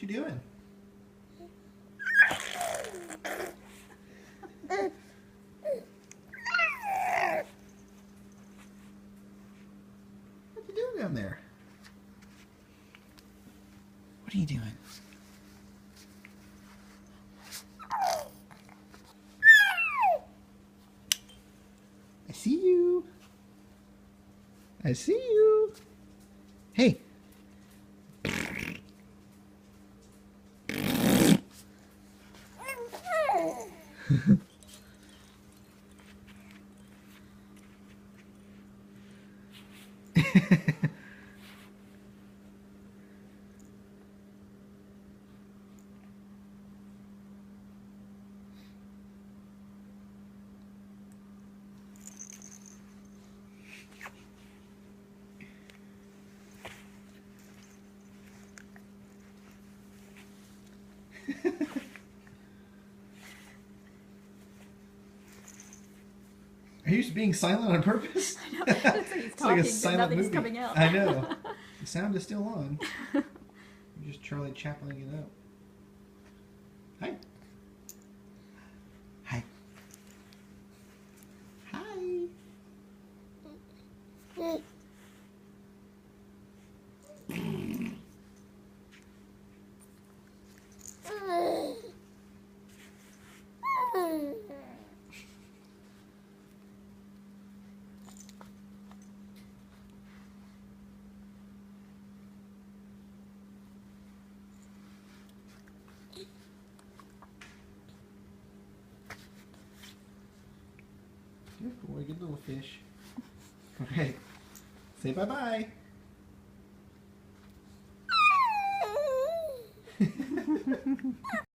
you doing? What you doing down there? What are you doing? I see you. I see you. Hey. Are you just being silent on purpose? I know. It's like he's It's talking, like a but silent nothing's movie. coming out. I know. The sound is still on. You're just Charlie Chaplining it out. Hi. Hi. Hi. Good boy, good little fish. Okay. Say bye-bye.